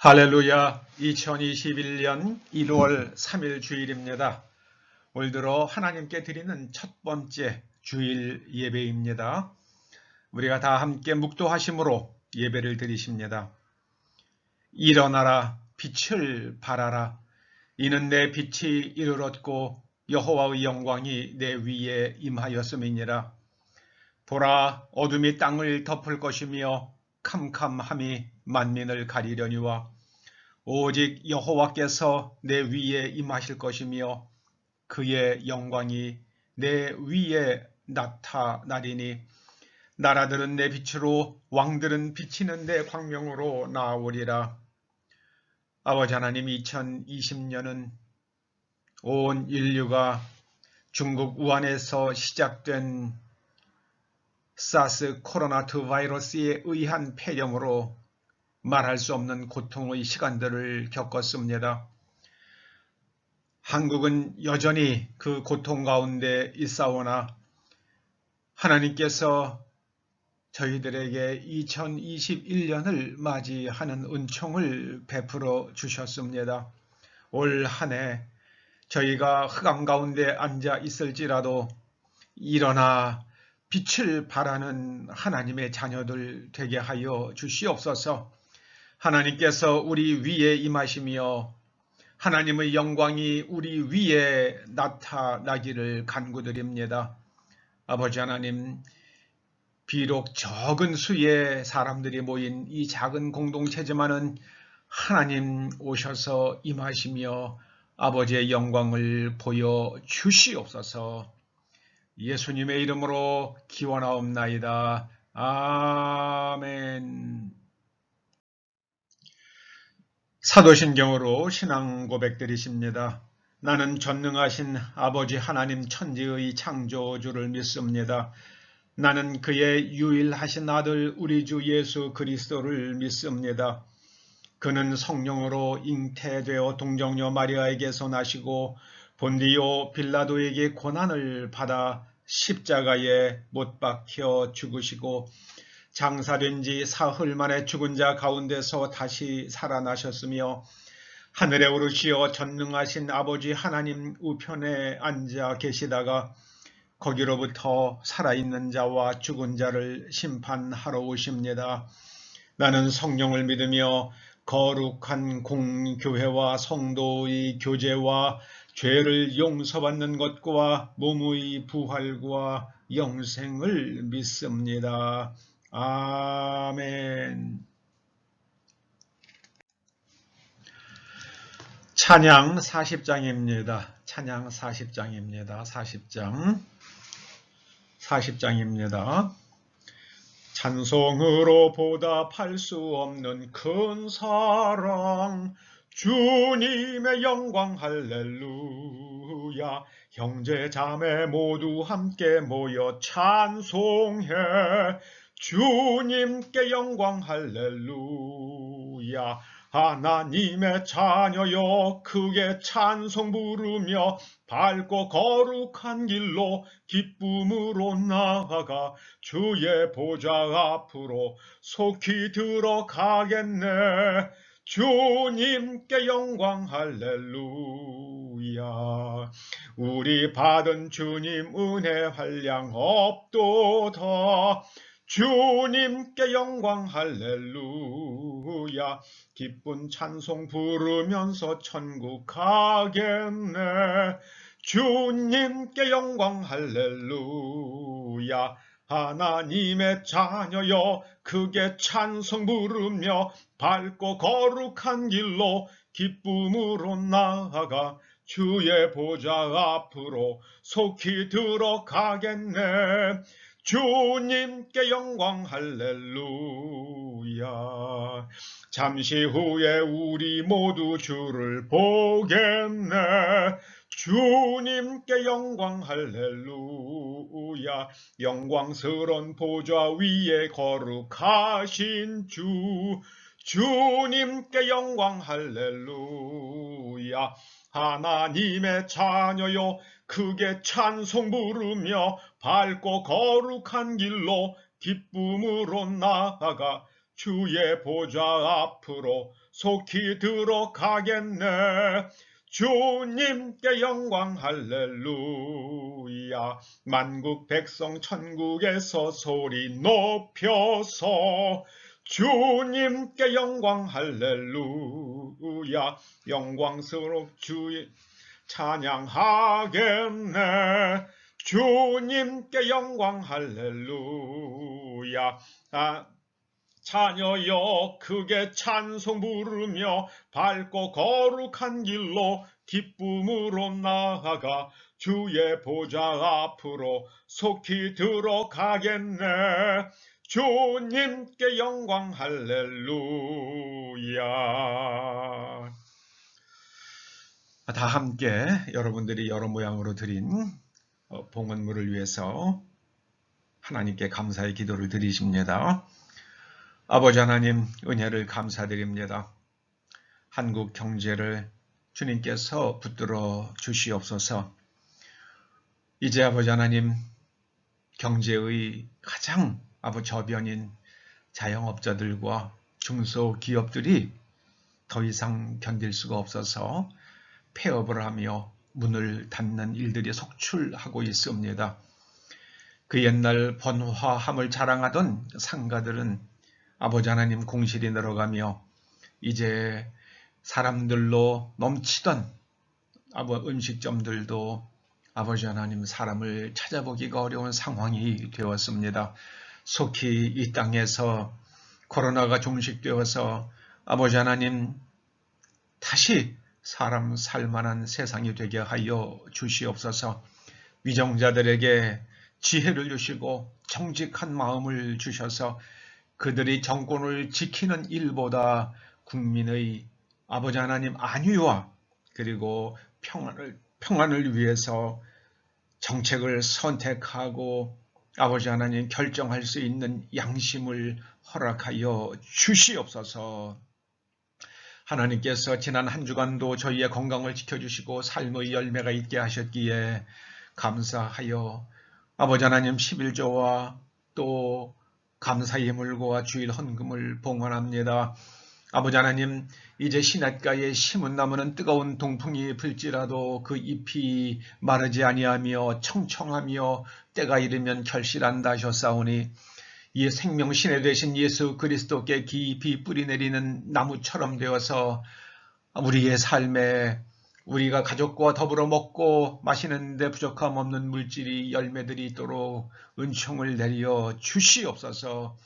할렐루야. 2021년 1월 3일 주일입니다. 올 들어 하나님께 드리는 첫 번째 주일 예배입니다. 우리가 다 함께 묵도하심으로 예배를 드리십니다. 일어나라, 빛을 발하라. 이는 내 빛이 이르렀고 여호와의 영광이 내 위에 임하였음이니라. 보라, 어둠이 땅을 덮을 것이며 캄캄함이 만민을 가리려니와 오직 여호와께서 내 위에 임하실 것이며 그의 영광이 내 위에 나타나리니 나라들은 내 빛으로 왕들은 비치는 내 광명으로 나아오리라. 아버지 하나님, 2020년은 온 인류가 중국 우한에서 시작된 사스 코로나2 바이러스에 의한 폐렴으로 말할 수 없는 고통의 시간들을 겪었습니다. 한국은 여전히 그 고통 가운데 있사오나 하나님께서 저희들에게 2021년을 맞이하는 은총을 베풀어 주셨습니다. 올 한 해 저희가 흑암 가운데 앉아 있을지라도 일어나 빛을 발하는 하나님의 자녀들 되게 하여 주시옵소서. 하나님께서 우리 위에 임하시며 하나님의 영광이 우리 위에 나타나기를 간구드립니다. 아버지 하나님, 비록 적은 수의 사람들이 모인 이 작은 공동체지만은 하나님 오셔서 임하시며 아버지의 영광을 보여주시옵소서. 예수님의 이름으로 기원하옵나이다. 아멘. 사도신경으로 신앙 고백드리십니다. 나는 전능하신 아버지 하나님 천지의 창조주를 믿습니다. 나는 그의 유일하신 아들 우리 주 예수 그리스도를 믿습니다. 그는 성령으로 잉태되어 동정녀 마리아에게서 나시고 본디오 빌라도에게 고난을 받아 십자가에 못 박혀 죽으시고 장사된 지 사흘 만에 죽은 자 가운데서 다시 살아나셨으며 하늘에 오르시어 전능하신 아버지 하나님 우편에 앉아 계시다가 거기로부터 살아있는 자와 죽은 자를 심판하러 오십니다. 나는 성령을 믿으며 거룩한 공교회와 성도의 교제와 죄를 용서받는 것과 몸의 부활과 영생을 믿습니다. 아멘. 찬양 40장입니다. 찬양 40장입니다. 40장입니다. 찬송으로 보답할 수 없는 큰 사랑, 주님의 영광 할렐루야. 형제 자매 모두 함께 모여 찬송해. 주님께 영광 할렐루야. 하나님의 자녀여 크게 찬송 부르며 밝고 거룩한 길로 기쁨으로 나아가 주의 보좌 앞으로 속히 들어가겠네. 주님께 영광 할렐루야. 우리 받은 주님 은혜 한량 없도다. 주님께 영광 할렐루야. 기쁜 찬송 부르면서 천국 가겠네. 주님께 영광 할렐루야. 하나님의 자녀여 크게 찬송 부르며 밝고 거룩한 길로 기쁨으로 나아가 주의 보좌 앞으로 속히 들어가겠네. 주님께 영광 할렐루야. 잠시 후에 우리 모두 주를 보겠네. 주님께 영광 할렐루야. 영광스런 보좌 위에 거룩하신 주, 주님께 영광 할렐루야. 하나님의 자녀여 크게 찬송 부르며 밝고 거룩한 길로 기쁨으로 나아가 주의 보좌 앞으로 속히 들어가겠네. 주님께 영광 할렐루야. 만국 백성 천국에서 소리 높여서 주님께 영광 할렐루야. 영광스럽 주의 찬양하겠네. 주님께 영광 할렐루야. 자녀여 크게 찬송 부르며 밝고 거룩한 길로 기쁨으로 나아가 주의 보좌 앞으로 속히 들어가겠네. 주님께 영광 할렐루야. 다 함께 여러분들이 여러 모양으로 드린 봉헌물을 위해서 하나님께 감사의 기도를 드리십니다. 아버지 하나님, 은혜를 감사드립니다. 한국 경제를 주님께서 붙들어 주시옵소서. 이제 아버지 하나님, 경제의 가장 저변인 자영업자들과 중소기업들이 더 이상 견딜 수가 없어서 폐업을 하며 문을 닫는 일들이 속출하고 있습니다. 그 옛날 번화함을 자랑하던 상가들은 아버지 하나님 공실이 늘어가며 이제 사람들로 넘치던 음식점들도 아버지 하나님 사람을 찾아보기가 어려운 상황이 되었습니다. 속히 이 땅에서 코로나가 종식되어서 아버지 하나님 다시 사람 살만한 세상이 되게 하여 주시옵소서. 위정자들에게 지혜를 주시고 정직한 마음을 주셔서 그들이 정권을 지키는 일보다 국민의 아버지 하나님 안위와 그리고 평안을 위해서 정책을 선택하고 아버지 하나님 결정할 수 있는 양심을 허락하여 주시옵소서. 하나님께서 지난 한 주간도 저희의 건강을 지켜주시고 삶의 열매가 있게 하셨기에 감사하여 아버지 하나님 11조와 또 감사의 물과 주일 헌금을 봉헌합니다. 아버지 하나님, 이제 시냇가에 심은 나무는 뜨거운 동풍이 불지라도 그 잎이 마르지 아니하며 청청하며 때가 이르면 결실한다 하셨사오니 이 생명신의 되신 예수 그리스도께 깊이 뿌리내리는 나무처럼 되어서 우리의 삶에 우리가 가족과 더불어 먹고 마시는데 부족함 없는 물질이 열매들이 있도록 은총을 내려 주시옵소서.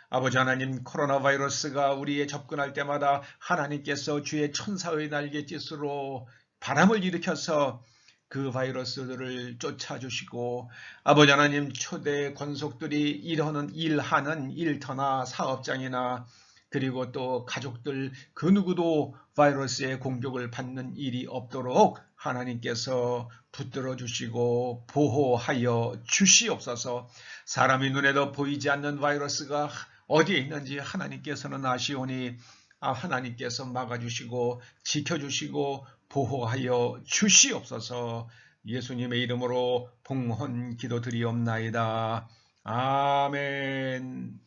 아버지 하나님, 코로나 바이러스가 우리에 접근할 때마다 하나님께서 주의 천사의 날갯짓으로 바람을 일으켜서 그 바이러스들을 쫓아주시고 아버지 하나님 초대 권속들이 일하는 일터나 사업장이나 그리고 또 가족들 그 누구도 바이러스의 공격을 받는 일이 없도록 하나님께서 붙들어 주시고 보호하여 주시옵소서. 사람의 눈에도 보이지 않는 바이러스가 어디에 있는지 하나님께서는 아시오니 하나님께서 막아주시고 지켜주시고 보호하여 주시옵소서. 예수님의 이름으로 봉헌 기도드리옵나이다. 아멘.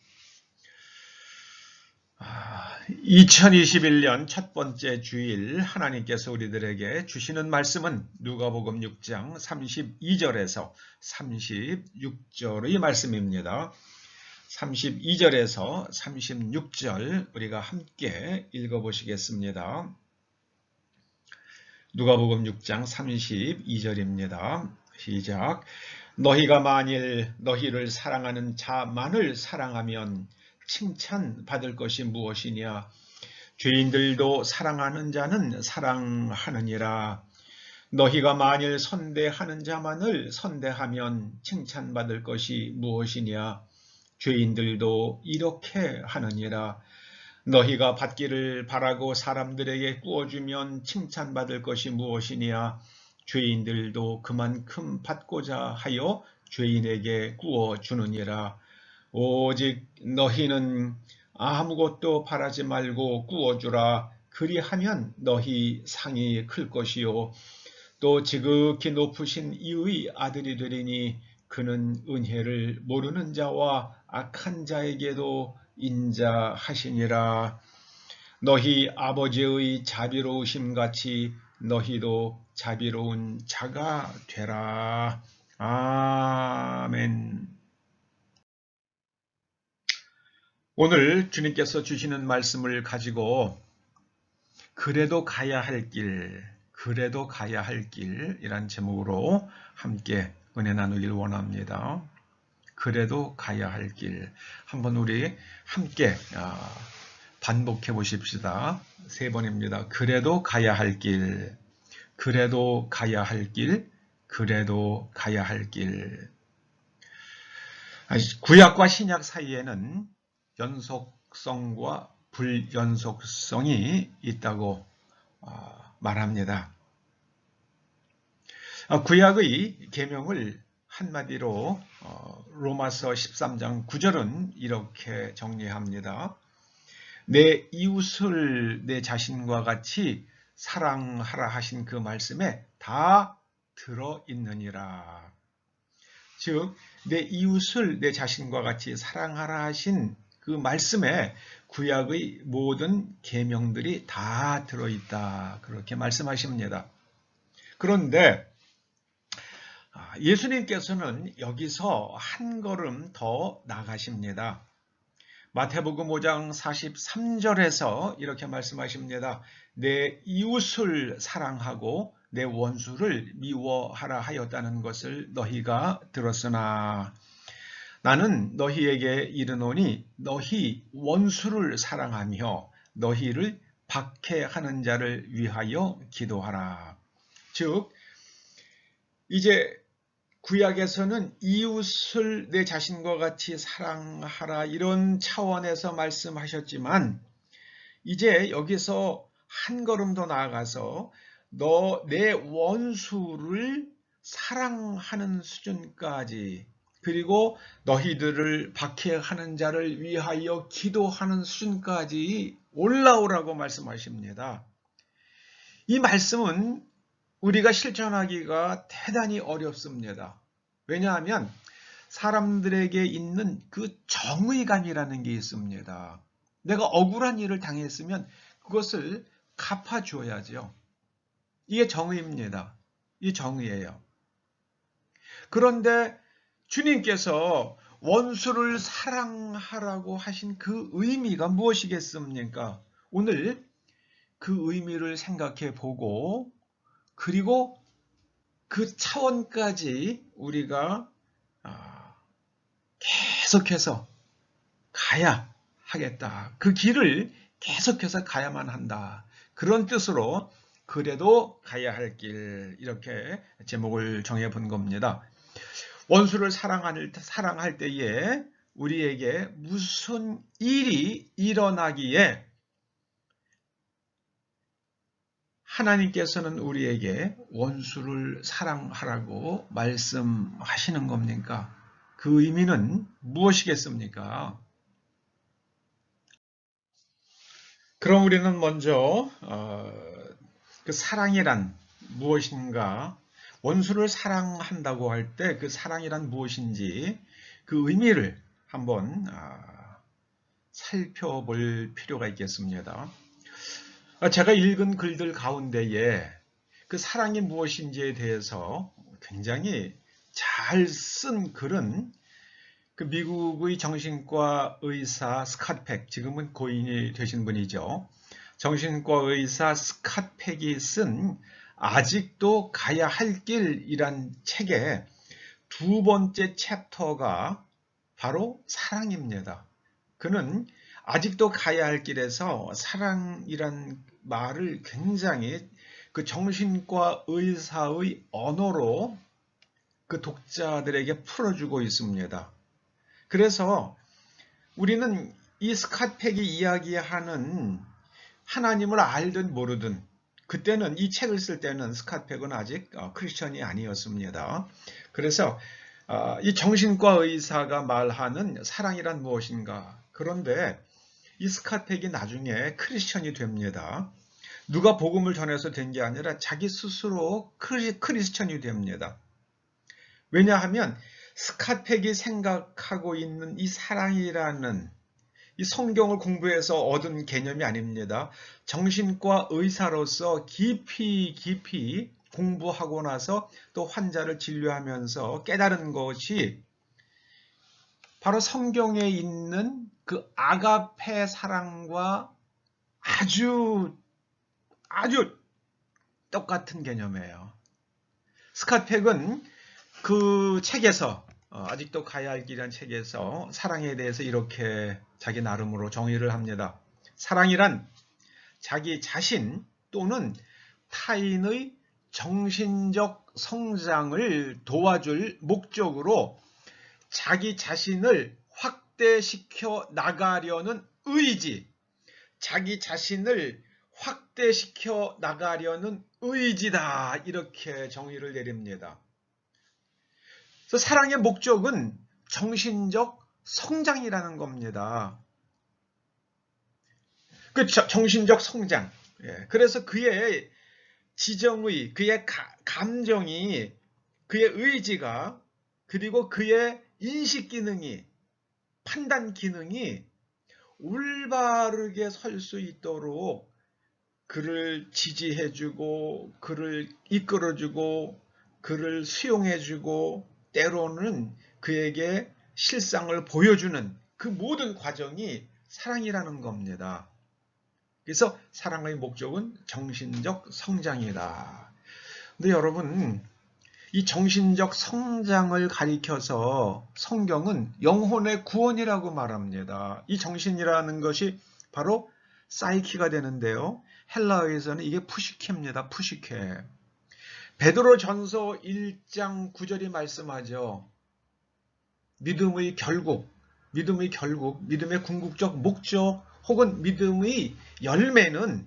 2021년 첫 번째 주일 하나님께서 우리들에게 주시는 말씀은 누가복음 6장 32절에서 36절의 말씀입니다. 32절에서 36절 우리가 함께 읽어보시겠습니다. 누가복음 6장 32절입니다. 시작. 너희가 만일 너희를 사랑하는 자만을 사랑하면 칭찬받을 것이 무엇이냐? 죄인들도 사랑하는 자는 사랑하느니라. 너희가 만일 선대하는 자만을 선대하면 칭찬받을 것이 무엇이냐? 죄인들도 이렇게 하느니라. 너희가 받기를 바라고 사람들에게 구워주면 칭찬받을 것이 무엇이냐? 죄인들도 그만큼 받고자 하여 죄인에게 구워주느니라. 오직 너희는 아무것도 바라지 말고 구워주라. 그리하면 너희 상이 클 것이요 또 지극히 높으신 이의 아들이 되리니 그는 은혜를 모르는 자와 악한 자에게도 인자하시니라. 너희 아버지의 자비로우심 같이 너희도 자비로운 자가 되라. 아멘. 오늘 주님께서 주시는 말씀을 가지고 그래도 가야 할 길, 그래도 가야 할 길이란 제목으로 함께 은혜 나누길 원합니다. 그래도 가야 할 길. 한번 우리 함께 반복해 보십시다. 3번입니다. 그래도 가야 할 길, 그래도 가야 할 길, 그래도 가야 할 길. 구약과 신약 사이에는 연속성과 불연속성이 있다고 말합니다. 구약의 계명을 한마디로 로마서 13장 9절은 이렇게 정리합니다. 내 이웃을 내 자신과 같이 사랑하라 하신 그 말씀에 다 들어있느니라. 즉, 내 이웃을 내 자신과 같이 사랑하라 하신 그 말씀에 구약의 모든 계명들이 다 들어있다. 그렇게 말씀하십니다. 그런데 예수님께서는 여기서 한 걸음 더 나가십니다. 마태복음 5장 43절에서 이렇게 말씀하십니다. 내 이웃을 사랑하고 내 원수를 미워하라 하였다는 것을 너희가 들었으나 나는 너희에게 이르노니 너희 원수를 사랑하며 너희를 박해하는 자를 위하여 기도하라. 즉, 이제 구약에서는 이웃을 내 자신과 같이 사랑하라 이런 차원에서 말씀하셨지만 이제 여기서 한 걸음 더 나아가서 내 원수를 사랑하는 수준까지 그리고 너희들을 박해하는 자를 위하여 기도하는 수준까지 올라오라고 말씀하십니다. 이 말씀은 우리가 실천하기가 대단히 어렵습니다. 왜냐하면 사람들에게 있는 그 정의감이라는 게 있습니다. 내가 억울한 일을 당했으면 그것을 갚아줘야죠. 이게 정의입니다. 이 정의예요. 그런데 주님께서 원수를 사랑하라고 하신 그 의미가 무엇이겠습니까? 오늘 그 의미를 생각해 보고 그리고 그 차원까지 우리가 계속해서 가야 하겠다. 그 길을 계속해서 가야만 한다. 그런 뜻으로 그래도 가야 할 길 이렇게 제목을 정해본 겁니다. 원수를 사랑할 때에 우리에게 무슨 일이 일어나기에 하나님께서는 우리에게 원수를 사랑하라고 말씀하시는 겁니까? 그 의미는 무엇이겠습니까? 그럼 우리는 먼저 그 사랑이란 무엇인가? 원수를 사랑한다고 할 때 그 사랑이란 무엇인지 그 의미를 한번 살펴볼 필요가 있겠습니다. 제가 읽은 글들 가운데에 그 사랑이 무엇인지에 대해서 굉장히 잘 쓴 글은 그 미국의 정신과 의사 스캇 팩, 지금은 고인이 되신 분이죠. 정신과 의사 스캇 팩이 쓴 아직도 가야 할 길이란 책의 2번째 챕터가 바로 사랑입니다. 그는 아직도 가야 할 길에서 사랑이란 말을 굉장히 그 정신과 의사의 언어로 그 독자들에게 풀어주고 있습니다. 그래서 우리는 이 스캇 팩이 이야기하는 하나님을 알든 모르든 그때는 이 책을 쓸 때는 스캇 팩은 아직 크리스천이 아니었습니다. 그래서 이 정신과 의사가 말하는 사랑이란 무엇인가? 그런데 이 스캇 팩이 나중에 크리스천이 됩니다. 누가 복음을 전해서 된 게 아니라 자기 스스로 크리스천이 됩니다. 왜냐하면 스캇 팩이 생각하고 있는 이 사랑이라는 이 성경을 공부해서 얻은 개념이 아닙니다. 정신과 의사로서 깊이 공부하고 나서 또 환자를 진료하면서 깨달은 것이 바로 성경에 있는 그 아가페 사랑과 아주 똑같은 개념이에요. 스캇 팩은 그 책에서 아직도 가야 할 길이라는 책에서 사랑에 대해서 이렇게 자기 나름으로 정의를 합니다. 사랑이란 자기 자신 또는 타인의 정신적 성장을 도와줄 목적으로 자기 자신을 확대시켜 나가려는 의지, 자기 자신을 확대시켜 나가려는 의지다. 이렇게 정의를 내립니다. 그래서 사랑의 목적은 정신적 성장이라는 겁니다. 그 정신적 성장. 그래서 그의 지정의, 그의 감정이, 그의 의지가, 그리고 그의 인식 기능이, 판단 기능이 올바르게 설 수 있도록 그를 지지해주고, 그를 이끌어주고, 그를 수용해주고, 때로는 그에게 실상을 보여주는 그 모든 과정이 사랑이라는 겁니다. 그래서 사랑의 목적은 정신적 성장이다. 근데 여러분, 이 정신적 성장을 가리켜서 성경은 영혼의 구원이라고 말합니다. 이 정신이라는 것이 바로 사이키가 되는데요. 헬라어에서는 이게 푸시케입니다. 푸시케. 베드로전서 1장 9절이 말씀하죠. 믿음의 결국, 믿음의 궁극적 목적 혹은 믿음의 열매는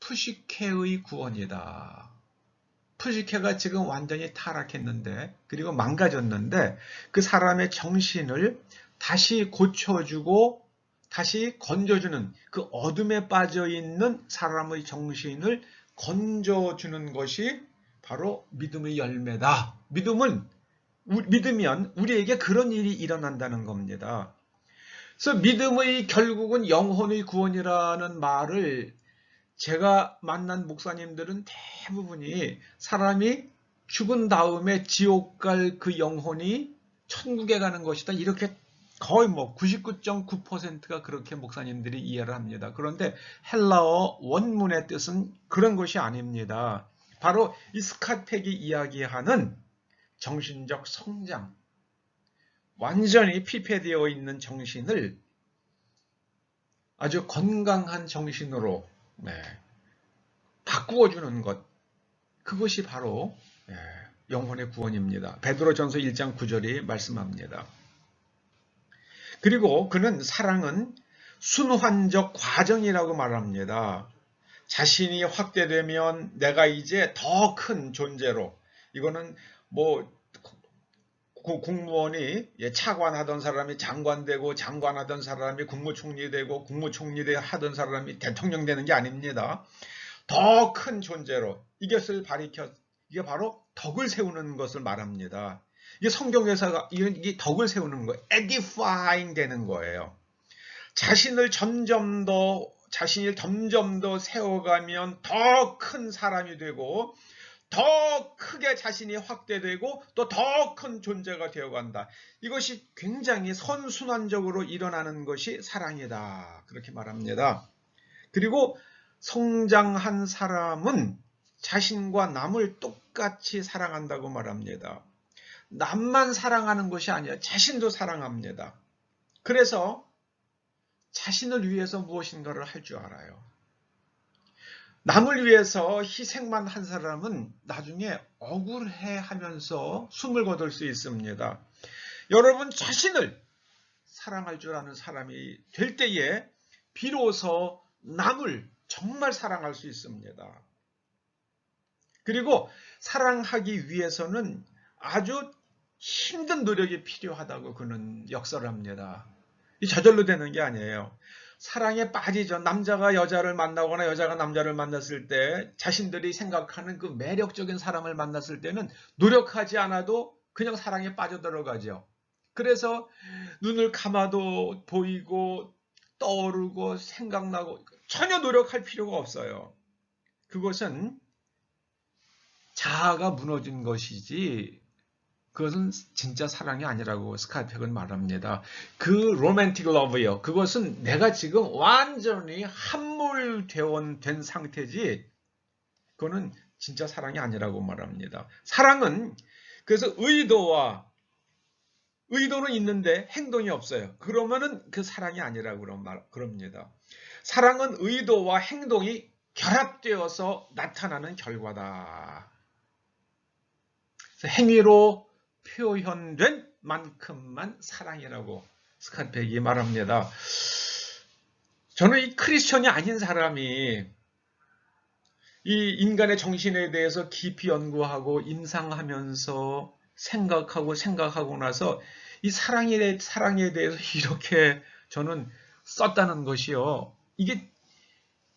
푸시케의 구원이다. 푸시케가 지금 완전히 타락했는데, 그리고 망가졌는데, 그 사람의 정신을 다시 고쳐주고 다시 건져주는, 그 어둠에 빠져있는 사람의 정신을 건져주는 것이 바로 믿음의 열매다. 믿으면 우리에게 그런 일이 일어난다는 겁니다. 그래서 믿음의 결국은 영혼의 구원이라는 말을 제가 만난 목사님들은 대부분이 사람이 죽은 다음에 지옥 갈 그 영혼이 천국에 가는 것이다. 이렇게 거의 99.9%가 그렇게 목사님들이 이해를 합니다. 그런데 헬라어 원문의 뜻은 그런 것이 아닙니다. 바로 이 스캇 팩이 이야기하는 정신적 성장, 완전히 피폐되어 있는 정신을 아주 건강한 정신으로 바꾸어주는 것, 그것이 바로 영혼의 구원입니다. 베드로전서 1장 9절이 말씀합니다. 그리고 그는 사랑은 순환적 과정이라고 말합니다. 자신이 확대되면 내가 이제 더 큰 존재로, 이거는 국무원이 차관하던 사람이 장관 되고, 장관하던 사람이 국무총리 되고, 국무총리 하던 사람이 대통령 되는 게 아닙니다. 더 큰 존재로, 이것을 이게 바로 덕을 세우는 것을 말합니다. 이게 성경에서 이게 덕을 세우는 거예요. edifying 되는 거예요. 자신이 점점 더 세워가면 더 큰 사람이 되고, 더 크게 자신이 확대되고, 또 더 큰 존재가 되어간다. 이것이 굉장히 선순환적으로 일어나는 것이 사랑이다. 그렇게 말합니다. 그리고 성장한 사람은 자신과 남을 똑같이 사랑한다고 말합니다. 남만 사랑하는 것이 아니라 자신도 사랑합니다. 그래서 자신을 위해서 무엇인가를 할 줄 알아요. 남을 위해서 희생만 한 사람은 나중에 억울해 하면서 숨을 거둘 수 있습니다. 여러분, 자신을 사랑할 줄 아는 사람이 될 때에 비로소 남을 정말 사랑할 수 있습니다. 그리고 사랑하기 위해서는 아주 힘든 노력이 필요하다고 그는 역설을 합니다. 이 저절로 되는 게 아니에요. 사랑에 빠지죠. 남자가 여자를 만나거나 여자가 남자를 만났을 때 자신들이 생각하는 그 매력적인 사람을 만났을 때는 노력하지 않아도 그냥 사랑에 빠져들어가죠. 그래서 눈을 감아도 보이고 떠오르고 생각나고 전혀 노력할 필요가 없어요. 그것은 자아가 무너진 것이지 그것은 진짜 사랑이 아니라고 스칼펙은 말합니다. 그 로맨틱 러브요. 그것은 내가 지금 완전히 함몰된 상태지 그거는 진짜 사랑이 아니라고 말합니다. 사랑은 그래서 의도는 있는데 행동이 없어요. 그러면은 그 사랑이 아니라고 그럽니다. 사랑은 의도와 행동이 결합되어서 나타나는 결과다. 행위로 표현된 만큼만 사랑이라고 스칼펙이 말합니다. 저는 이 크리스천이 아닌 사람이 이 인간의 정신에 대해서 깊이 연구하고 임상하면서 생각하고 나서 이 사랑에 대해서 이렇게 저는 썼다는 것이요. 이게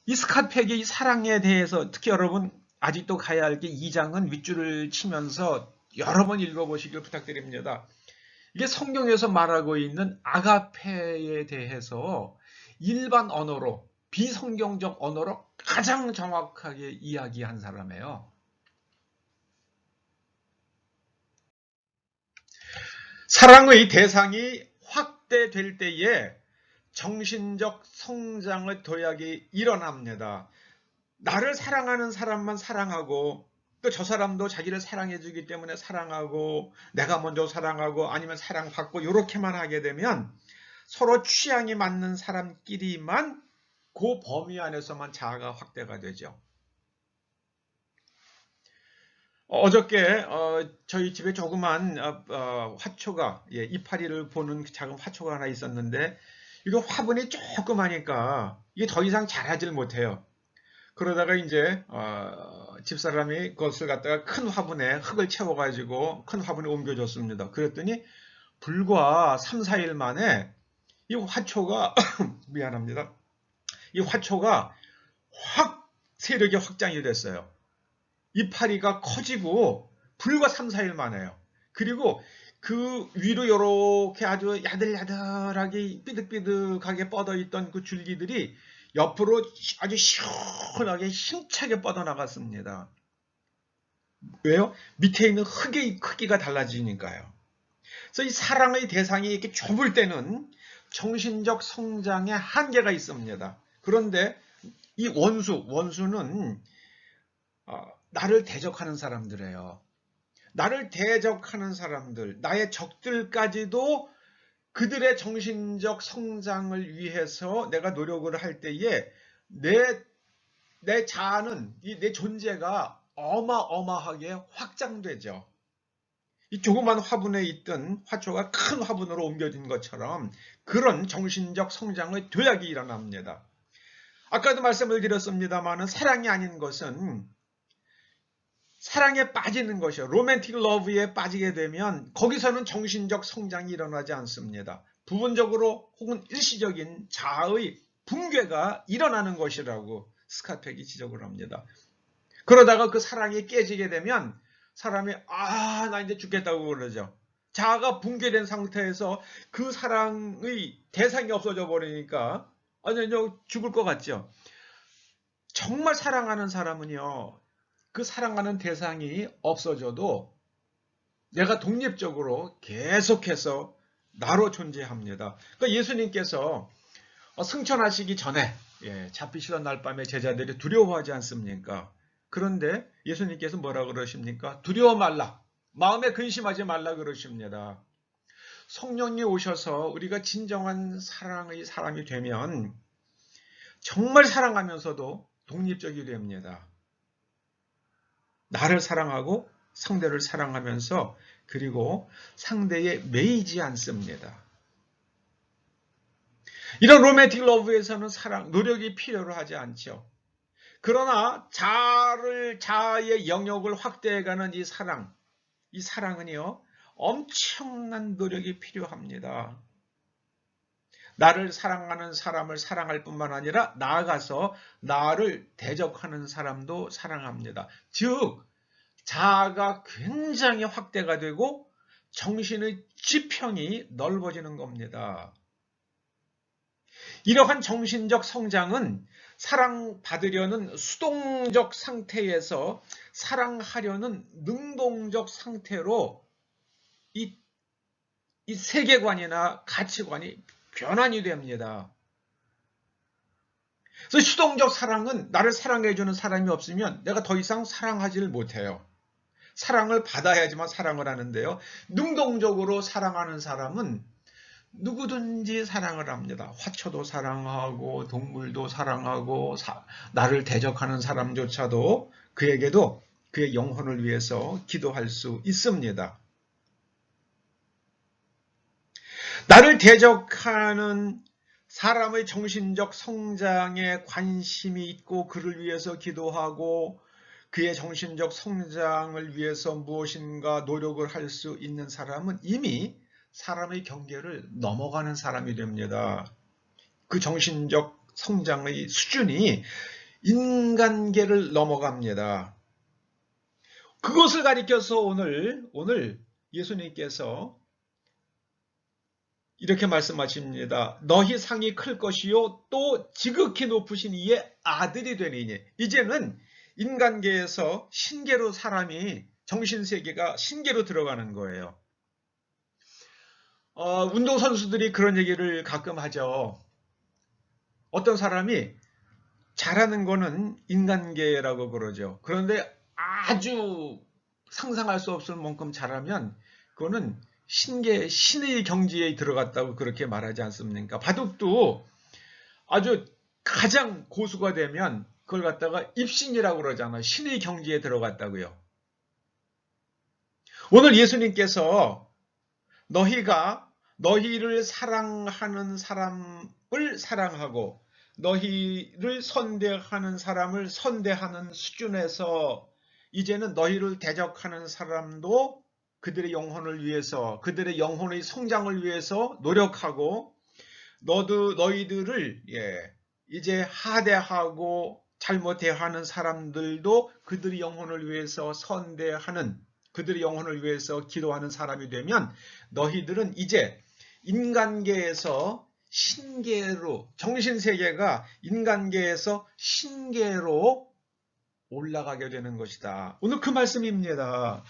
이 스칼펙이 이 사랑에 대해서 특히 여러분 아직도 가야 할 게 2장은 윗줄을 치면서 여러 번 읽어보시길 부탁드립니다. 이게 성경에서 말하고 있는 아가페에 대해서 일반 언어로 비성경적 언어로 가장 정확하게 이야기한 사람이에요. 사랑의 대상이 확대될 때에 정신적 성장의 도약이 일어납니다. 나를 사랑하는 사람만 사랑하고 또 저 사람도 자기를 사랑해주기 때문에 사랑하고 내가 먼저 사랑하고 아니면 사랑받고 이렇게만 하게 되면 서로 취향이 맞는 사람끼리만 그 범위 안에서만 자아가 확대가 되죠. 어저께 저희 집에 조그만 화초가 이파리를 보는 작은 화초가 하나 있었는데 이거 화분이 조그마니까 이게 더 이상 자라질 못해요. 그러다가 이제 집사람이 그것을 갖다가 큰 화분에 흙을 채워가지고 큰 화분에 옮겨줬습니다. 그랬더니 불과 3, 4일 만에 이 화초가 미안합니다. 이 화초가 확 세력이 확장이 됐어요. 이파리가 커지고 불과 3, 4일 만에요. 그리고 그 위로 이렇게 아주 야들야들하게 삐득삐득하게 뻗어있던 그 줄기들이 옆으로 아주 시원하게 힘차게 뻗어나갔습니다. 왜요? 밑에 있는 흙의 크기가 달라지니까요. 그래서 이 사랑의 대상이 이렇게 좁을 때는 정신적 성장에 한계가 있습니다. 그런데 이 원수는 나를 대적하는 사람들이에요. 나를 대적하는 사람들, 나의 적들까지도 그들의 정신적 성장을 위해서 내가 노력을 할 때에 내 자아는, 내 존재가 어마어마하게 확장되죠. 이 조그만 화분에 있던 화초가 큰 화분으로 옮겨진 것처럼 그런 정신적 성장의 도약이 일어납니다. 아까도 말씀을 드렸습니다만 사랑이 아닌 것은 사랑에 빠지는 것이요. 로맨틱 러브에 빠지게 되면 거기서는 정신적 성장이 일어나지 않습니다. 부분적으로 혹은 일시적인 자아의 붕괴가 일어나는 것이라고 스칼펙이 지적을 합니다. 그러다가 그 사랑이 깨지게 되면 사람이 나 이제 죽겠다고 그러죠. 자아가 붕괴된 상태에서 그 사랑의 대상이 없어져 버리니까 죽을 것 같죠. 정말 사랑하는 사람은요. 그 사랑하는 대상이 없어져도 내가 독립적으로 계속해서 나로 존재합니다. 그러니까 예수님께서 승천하시기 전에 잡히시던 날 밤에 제자들이 두려워하지 않습니까? 그런데 예수님께서 뭐라 그러십니까? 두려워 말라. 마음에 근심하지 말라 그러십니다. 성령이 오셔서 우리가 진정한 사랑의 사람이 되면 정말 사랑하면서도 독립적이 됩니다. 나를 사랑하고 상대를 사랑하면서 그리고 상대에 매이지 않습니다. 이런 로맨틱 러브에서는 노력이 필요로 하지 않죠. 그러나 자아의 영역을 확대해가는 이 사랑은요, 엄청난 노력이 필요합니다. 나를 사랑하는 사람을 사랑할 뿐만 아니라 나아가서 나를 대적하는 사람도 사랑합니다. 즉 자아가 굉장히 확대가 되고 정신의 지평이 넓어지는 겁니다. 이러한 정신적 성장은 사랑받으려는 수동적 상태에서 사랑하려는 능동적 상태로 이 세계관이나 가치관이 변환이 됩니다. 그래서 수동적 사랑은 나를 사랑해주는 사람이 없으면 내가 더 이상 사랑하지를 못해요. 사랑을 받아야지만 사랑을 하는데요. 능동적으로 사랑하는 사람은 누구든지 사랑을 합니다. 화초도 사랑하고 동물도 사랑하고 나를 대적하는 사람조차도 그에게도 그의 영혼을 위해서 기도할 수 있습니다. 나를 대적하는 사람의 정신적 성장에 관심이 있고 그를 위해서 기도하고 그의 정신적 성장을 위해서 무엇인가 노력을 할 수 있는 사람은 이미 사람의 경계를 넘어가는 사람이 됩니다. 그 정신적 성장의 수준이 인간계를 넘어갑니다. 그것을 가리켜서 오늘 예수님께서 이렇게 말씀하십니다. 너희 상이 클 것이요 또 지극히 높으신 이의 아들이 되리니. 이제는 인간계에서 신계로 사람이 정신세계가 신계로 들어가는 거예요. 운동선수들이 그런 얘기를 가끔 하죠. 어떤 사람이 잘하는 거는 인간계라고 그러죠. 그런데 아주 상상할 수 없을 만큼 잘하면 그거는 신의 경지에 들어갔다고 그렇게 말하지 않습니까? 바둑도 아주 가장 고수가 되면 그걸 갖다가 입신이라고 그러잖아요. 신의 경지에 들어갔다고요. 오늘 예수님께서 너희가 너희를 사랑하는 사람을 사랑하고 너희를 선대하는 사람을 선대하는 수준에서 이제는 너희를 대적하는 사람도 그들의 영혼을 위해서 그들의 영혼의 성장을 위해서 노력하고 너희들을 이제 하대하고 잘못 대하는 사람들도 그들의 영혼을 위해서 선대하는 그들의 영혼을 위해서 기도하는 사람이 되면 너희들은 이제 인간계에서 신계로 정신세계가 인간계에서 신계로 올라가게 되는 것이다. 오늘 그 말씀입니다.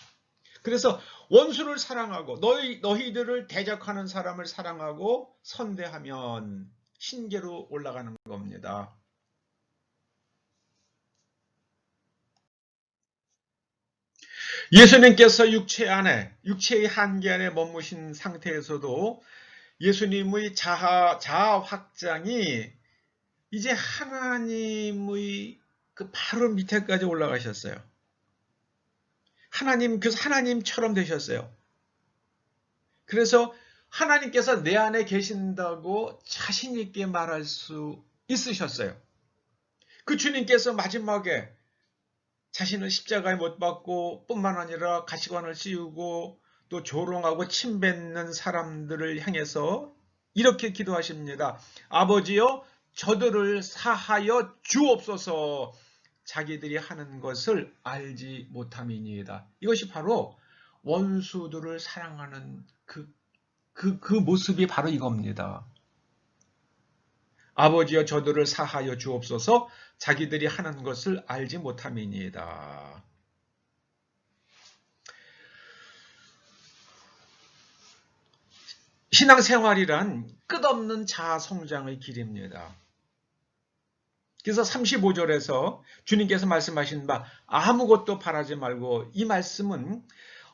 그래서 원수를 사랑하고 너희들을 대적하는 사람을 사랑하고 선대하면 신계로 올라가는 겁니다. 예수님께서 육체의 한계 안에 머무신 상태에서도 예수님의 자아 확장이 이제 하나님의 그 바로 밑에까지 올라가셨어요. 하나님처럼 되셨어요. 그래서 하나님께서 내 안에 계신다고 자신 있게 말할 수 있으셨어요. 그 주님께서 마지막에 자신을 십자가에 못 박고 뿐만 아니라 가시관을 씌우고 또 조롱하고 침뱉는 사람들을 향해서 이렇게 기도하십니다. 아버지여 저들을 사하여 주옵소서. 자기들이 하는 것을 알지 못함이니이다. 이것이 바로 원수들을 사랑하는 그 모습이 바로 이겁니다. 아버지여 저들을 사하여 주옵소서. 자기들이 하는 것을 알지 못함이니이다. 신앙생활이란 끝없는 자아성장의 길입니다. 그래서 35절에서 주님께서 말씀하신 바 아무것도 바라지 말고, 이 말씀은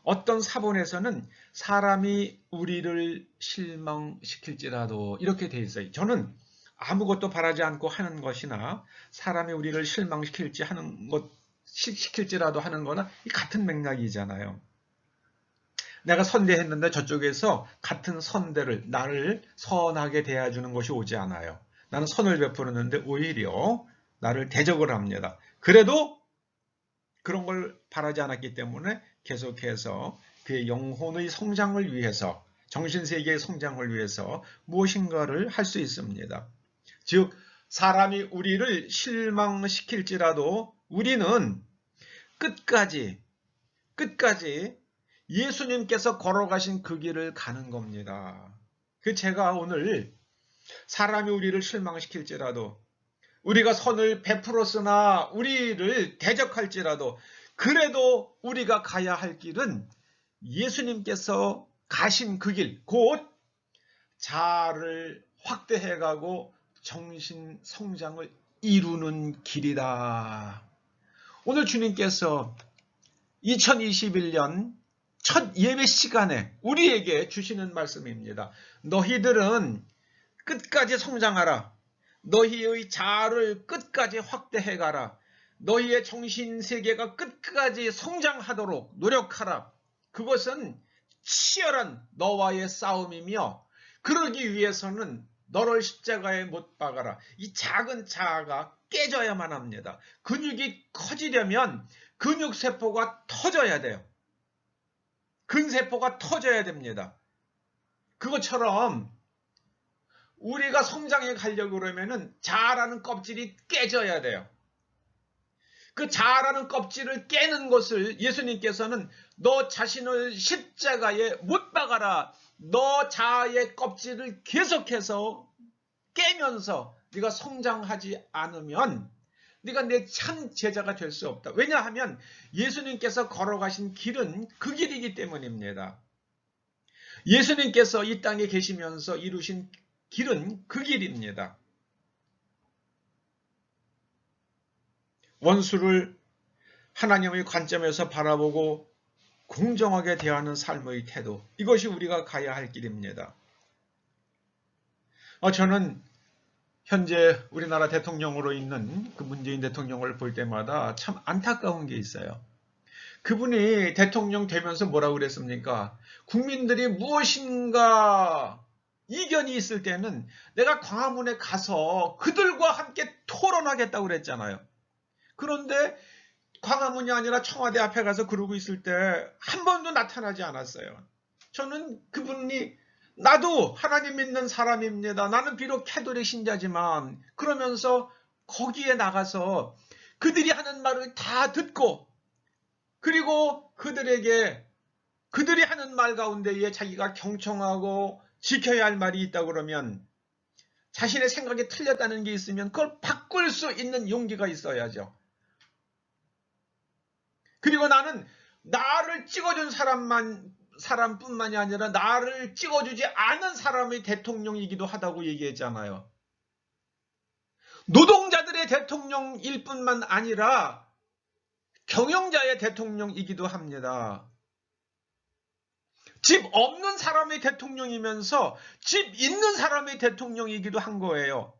어떤 사본에서는 사람이 우리를 실망시킬지라도 이렇게 돼 있어요. 저는 아무것도 바라지 않고 하는 것이나 사람이 우리를 시킬지라도 하는 거나 같은 맥락이잖아요. 내가 선대했는데 저쪽에서 같은 선대를 나를 선하게 대해주는 것이 오지 않아요. 나는 선을 베푸는데 오히려 나를 대적을 합니다. 그래도 그런 걸 바라지 않았기 때문에 계속해서 그의 영혼의 성장을 위해서, 정신세계의 성장을 위해서 무엇인가를 할 수 있습니다. 즉 사람이 우리를 실망시킬지라도 우리는 끝까지 예수님께서 걸어가신 그 길을 가는 겁니다. 제가 오늘 사람이 우리를 실망시킬지라도, 우리가 선을 베풀었으나 우리를 대적할지라도, 그래도 우리가 가야 할 길은 예수님께서 가신 그 길, 곧 자아를 확대해가고 정신 성장을 이루는 길이다. 오늘 주님께서 2021년 첫 예배 시간에 우리에게 주시는 말씀입니다. 너희들은 끝까지 성장하라. 너희의 자아를 끝까지 확대해가라. 너희의 정신세계가 끝까지 성장하도록 노력하라. 그것은 치열한 너와의 싸움이며, 그러기 위해서는 너를 십자가에 못 박아라. 이 작은 자아가 깨져야만 합니다. 근육이 커지려면 근육세포가 터져야 돼요. 근세포가 터져야 됩니다. 그것처럼 우리가 성장해 가려고 그러면은 자아라는 껍질이 깨져야 돼요. 그 자아라는 껍질을 깨는 것을 예수님께서는 너 자신을 십자가에 못 박아라. 너 자아의 껍질을 계속해서 깨면서 네가 성장하지 않으면 네가 내 참 제자가 될 수 없다. 왜냐하면 예수님께서 걸어가신 길은 그 길이기 때문입니다. 예수님께서 이 땅에 계시면서 이루신 길은 그 길입니다. 원수를 하나님의 관점에서 바라보고 공정하게 대하는 삶의 태도, 이것이 우리가 가야 할 길입니다. 저는 현재 우리나라 대통령으로 있는 그 문재인 대통령을 볼 때마다 참 안타까운 게 있어요. 그분이 대통령 되면서 뭐라고 그랬습니까? 국민들이 무엇인가 이견이 있을 때는 내가 광화문에 가서 그들과 함께 토론하겠다고 그랬잖아요. 그런데 광화문이 아니라 청와대 앞에 가서 그러고 있을 때 한 번도 나타나지 않았어요. 저는 그분이 나도 하나님 믿는 사람입니다. 나는 비록 캐톨릭 신자지만, 그러면서 거기에 나가서 그들이 하는 말을 다 듣고, 그리고 그들이 하는 말 가운데에 자기가 경청하고 지켜야 할 말이 있다 그러면, 자신의 생각이 틀렸다는 게 있으면 그걸 바꿀 수 있는 용기가 있어야죠. 그리고 나는 나를 찍어준 사람뿐만이 아니라 나를 찍어주지 않은 사람의 대통령이기도 하다고 얘기했잖아요. 노동자들의 대통령일 뿐만 아니라 경영자의 대통령이기도 합니다. 집 없는 사람의 대통령이면서 집 있는 사람의 대통령이기도 한 거예요.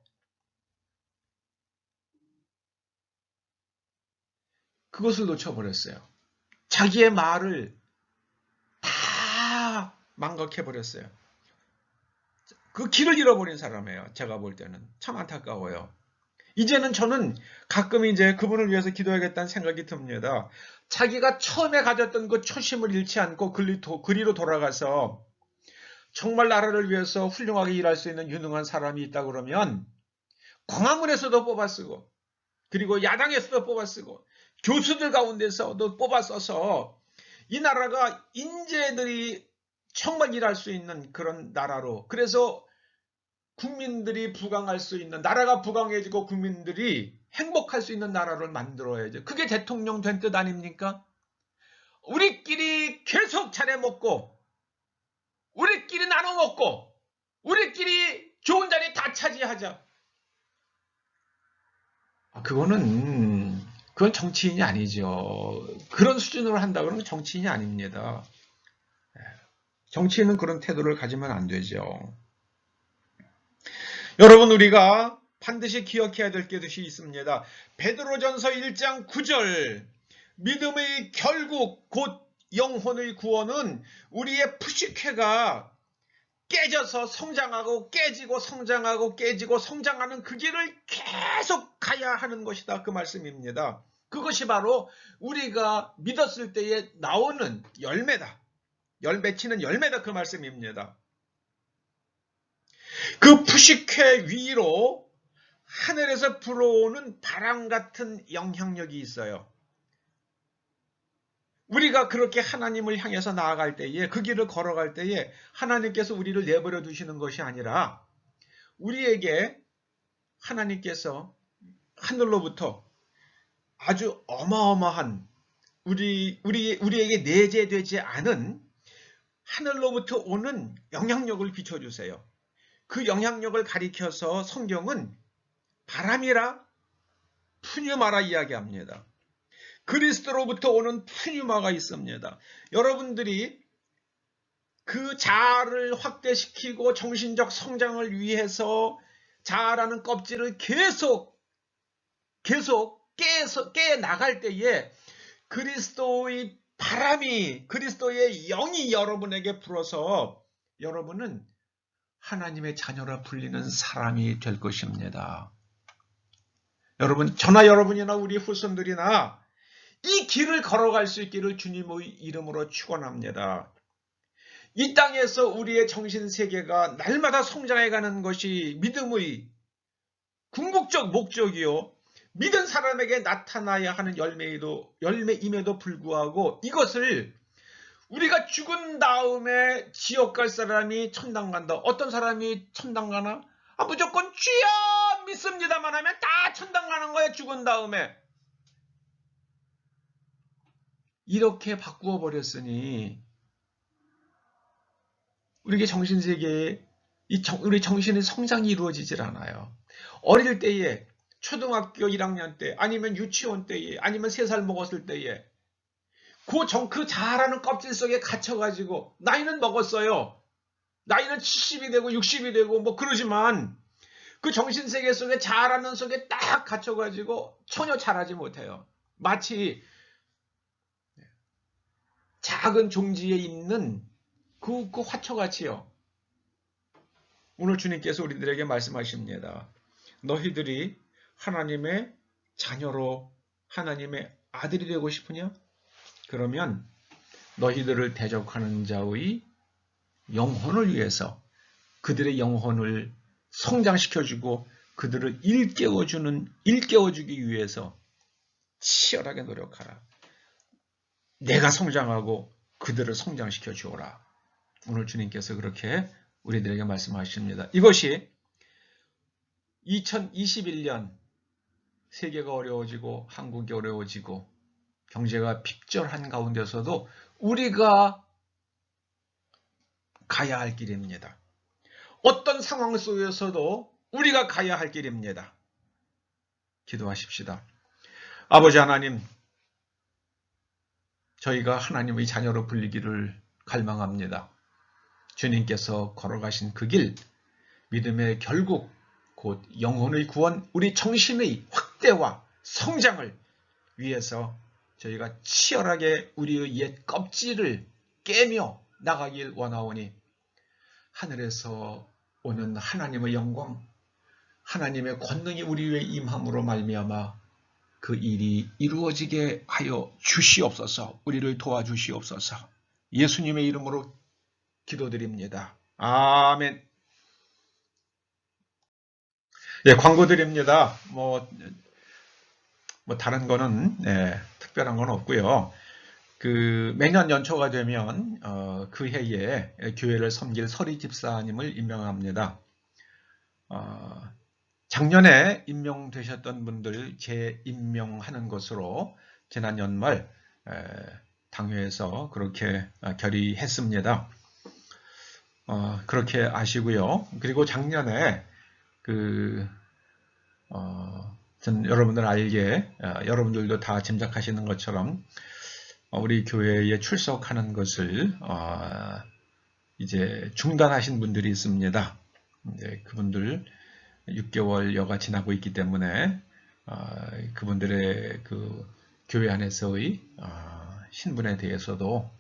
그것을 놓쳐버렸어요. 자기의 말을 다 망각해버렸어요. 그 길을 잃어버린 사람이에요. 제가 볼 때는 참 안타까워요. 이제는 저는 가끔 이제 그분을 위해서 기도하겠다는 생각이 듭니다. 자기가 처음에 가졌던 그 초심을 잃지 않고 그리로 돌아가서 정말 나라를 위해서 훌륭하게 일할 수 있는 유능한 사람이 있다 그러면 광화문에서도 뽑아 쓰고, 그리고 야당에서도 뽑아 쓰고, 교수들 가운데서도 뽑아 써서 이 나라가 인재들이 정말 일할 수 있는 그런 나라로, 그래서 국민들이 부강할 수 있는, 나라가 부강해지고 국민들이 행복할 수 있는 나라를 만들어야죠. 그게 대통령 된 뜻 아닙니까? 우리끼리 계속 차려 먹고, 우리끼리 나눠 먹고, 우리끼리 좋은 자리 다 차지하자. 그건 정치인이 아니죠. 그런 수준으로 한다 그러면 정치인이 아닙니다. 정치인은 그런 태도를 가지면 안 되죠. 여러분, 우리가 반드시 기억해야 될 것이 있습니다. 베드로전서 1장 9절, 믿음의 결국 곧 영혼의 구원은 우리의 푸시케가 깨져서 성장하고 깨지고 성장하고 깨지고 성장하는 그 길을 계속 가야 하는 것이다, 그 말씀입니다. 그것이 바로 우리가 믿었을 때에 나오는 열매다. 맺히는 열매다, 그 말씀입니다. 그 푸시케 위로 하늘에서 불어오는 바람 같은 영향력이 있어요. 우리가 그렇게 하나님을 향해서 나아갈 때에 그 길을 걸어갈 때에 하나님께서 우리를 내버려 두시는 것이 아니라 우리에게 하나님께서 하늘로부터 아주 어마어마한 우리에게 내재되지 않은 하늘로부터 오는 영향력을 비춰주세요. 그 영향력을 가리켜서 성경은 바람이라 푸뉴마라 이야기합니다. 그리스도로부터 오는 푸뉴마가 있습니다. 여러분들이 그 자아를 확대시키고 정신적 성장을 위해서 자아라는 껍질을 계속 깨 나갈 때에 그리스도의 바람이, 그리스도의 영이 여러분에게 불어서 여러분은 하나님의 자녀라 불리는 사람이 될 것입니다. 여러분, 저나 여러분이나 우리 후손들이나 이 길을 걸어갈 수 있기를 주님의 이름으로 축원합니다. 이 땅에서 우리의 정신세계가 날마다 성장해가는 것이 믿음의 궁극적 목적이요, 믿은 사람에게 나타나야 하는 열매임에도 불구하고 이것을 우리가 죽은 다음에 지옥 갈 사람이 천당 간다. 어떤 사람이 천당 가나? 무조건 주여 믿습니다만 하면 다 천당 가는 거예요. 죽은 다음에. 이렇게 바꾸어 버렸으니 우리의 정신세계에 우리 정신의 성장이 이루어지질 않아요. 어릴 때에 초등학교 1학년 때 아니면 유치원 때에 아니면 3살 먹었을 때에 그 자아라는 껍질 속에 갇혀가지고 나이는 먹었어요. 나이는 70이 되고 60이 되고 뭐 그러지만 그 정신세계 속에 자아라는 속에 딱 갇혀가지고 전혀 자라지 못해요. 마치 작은 종지에 있는 그 화초같이요. 오늘 주님께서 우리들에게 말씀하십니다. 너희들이 하나님의 자녀로 하나님의 아들이 되고 싶으냐? 그러면 너희들을 대적하는 자의 영혼을 위해서 그들의 영혼을 성장시켜주고 그들을 일깨워주기 위해서 치열하게 노력하라. 내가 성장하고 그들을 성장시켜 주오라. 오늘 주님께서 그렇게 우리들에게 말씀하십니다. 이것이 2021년 세계가 어려워지고 한국이 어려워지고 경제가 핍절한 가운데서도 우리가 가야 할 길입니다. 어떤 상황 속에서도 우리가 가야 할 길입니다. 기도하십시다. 아버지 하나님, 저희가 하나님의 자녀로 불리기를 갈망합니다. 주님께서 걸어가신 그 길, 믿음의 결국 곧 영혼의 구원, 우리 정신의 확대와 성장을 위해서 저희가 치열하게 우리의 옛 껍질을 깨며 나가길 원하오니 하늘에서 오는 하나님의 영광, 하나님의 권능이 우리 위에 임함으로 말미암아 그 일이 이루어지게 하여 주시옵소서. 우리를 도와주시옵소서. 예수님의 이름으로 기도드립니다. 아멘. 예, 광고 드립니다. 뭐 다른 거는 특별한 건 없고요. 매년 연초가 되면 그 해에 교회를 섬길 서리 집사님을 임명합니다. 작년에 임명되셨던 분들 재임명하는 것으로 지난 연말 당회에서 그렇게 결의했습니다. 그렇게 아시고요. 그리고 작년에 전 여러분들 알게 여러분들도 다 짐작하시는 것처럼 우리 교회에 출석하는 것을 이제 중단하신 분들이 있습니다. 이제 그분들 6개월 여가 지나고 있기 때문에 그분들의 그 교회 안에서의 신분에 대해서도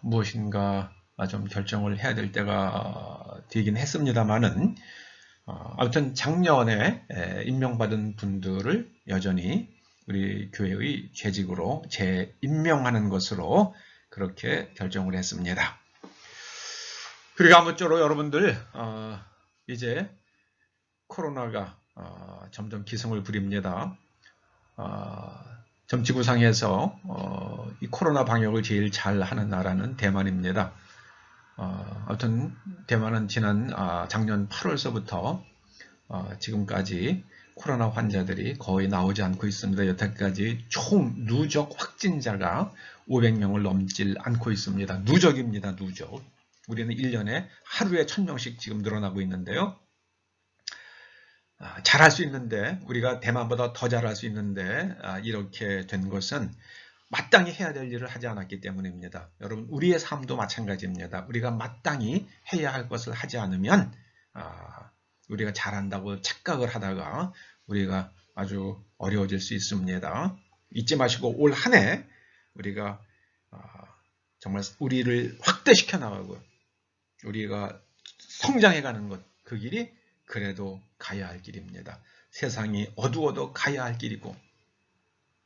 무엇인가 좀 결정을 해야 될 때가 되긴 했습니다만은 아무튼 작년에 임명받은 분들을 여전히 우리 교회의 재직으로 재임명하는 것으로 그렇게 결정을 했습니다. 그리고 아무쪼록 여러분들 이제 코로나가 점점 기승을 부립니다. 전 지구상에서 이 코로나 방역을 제일 잘하는 나라는 대만입니다. 아무튼 대만은 지난 작년 8월서부터 지금까지 코로나 환자들이 거의 나오지 않고 있습니다. 여태까지 총 누적 확진자가 500명을 넘질 않고 있습니다. 누적입니다. 누적. 우리는 1년에 하루에 1000명씩 지금 늘어나고 있는데요. 잘할 수 있는데, 우리가 대만보다 더 잘할 수 있는데 이렇게 된 것은 마땅히 해야 될 일을 하지 않았기 때문입니다. 여러분, 우리의 삶도 마찬가지입니다. 우리가 마땅히 해야 할 것을 하지 않으면 우리가 잘한다고 착각을 하다가 우리가 아주 어려워질 수 있습니다. 잊지 마시고 올 한 해 우리가 정말 우리를 확대시켜 나가고 우리가 성장해가는 것, 그 길이 그래도 가야 할 길입니다. 세상이 어두워도 가야 할 길이고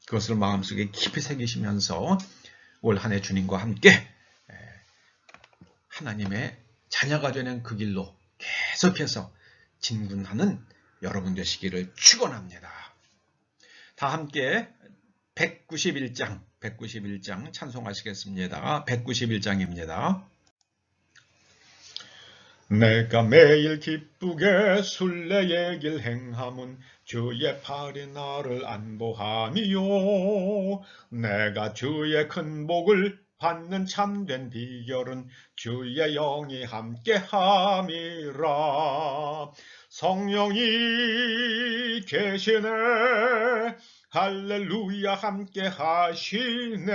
그것을 마음속에 깊이 새기시면서 올 한 해 주님과 함께 하나님의 자녀가 되는 그 길로 계속해서 진군하는 여러분 되시기를 축원합니다. 다 함께 191장 찬송하시겠습니다. 191장입니다. 내가 매일 기쁘게 순례의 길 행함은 주의 팔이 나를 안보함이요. 내가 주의 큰 복을 받는 참된 비결은 주의 영이 함께함이라. 성령이 계시네, 할렐루야 함께 하시네.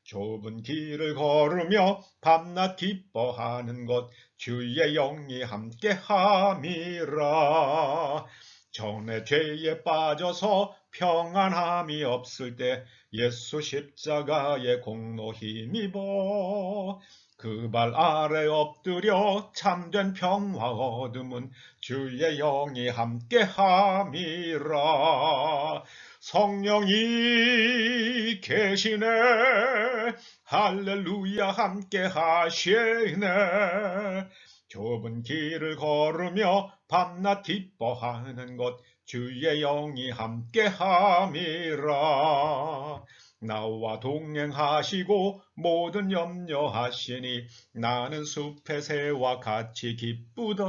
좁은 길을 걸으며 밤낮 기뻐하는 것 주의 영이 함께함이라. 전에 죄에 빠져서 평안함이 없을 때 예수 십자가의 공로 힘입어 그 발 아래 엎드려 참된 평화 얻음은 주의 영이 함께함이라. 성령이 계시네, 할렐루야 함께 하시네. 좁은 길을 걸으며 밤낮 기뻐하는 것 주의 영이 함께함이라. 나와 동행하시고 모든 염려하시니 나는 숲의 새와 같이 기쁘다.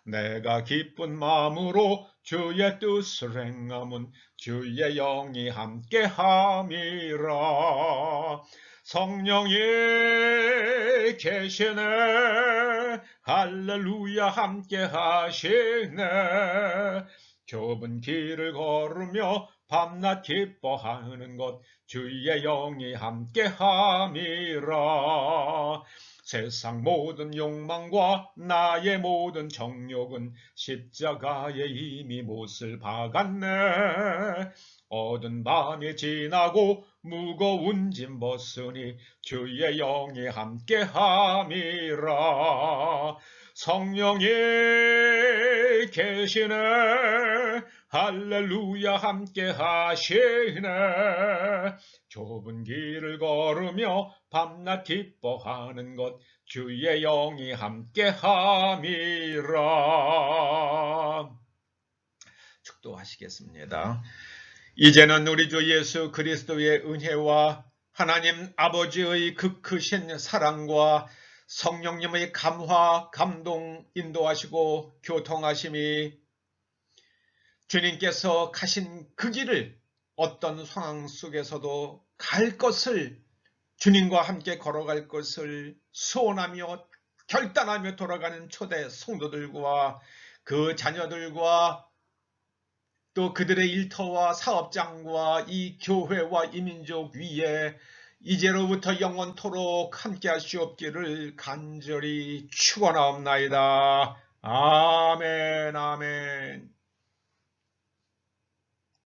내가 기쁜 마음으로 주의 뜻을 행함은 주의 영이 함께함이라. 성령이 계시네, 할렐루야 함께 하시네. 좁은 길을 걸으며 밤낮 기뻐하는 것 주의 영이 함께함이라. 세상 모든 욕망과 나의 모든 정욕은 십자가에 이미 못을 박았네. 어두운 밤이 지나고 무거운 짐 벗으니 주의 영이 함께함이라. 성령이 계시네, 할렐루야 함께 하시네. 좁은 길을 걸으며 밤낮 기뻐하는 것 주의 영이 함께함이라. 축도하시겠습니다. 이제는 우리 주 예수 그리스도의 은혜와 하나님 아버지의 그 크신 사랑과 성령님의 감화, 감동, 인도하시고 교통하심이 주님께서 가신 그 길을 어떤 상황 속에서도 갈 것을, 주님과 함께 걸어갈 것을 소원하며 결단하며 돌아가는 초대 성도들과 그 자녀들과 또 그들의 일터와 사업장과 이 교회와 이 민족 위에 이제로부터 영원토록 함께 하시옵기를 간절히 축원하옵나이다. 아멘, 아멘.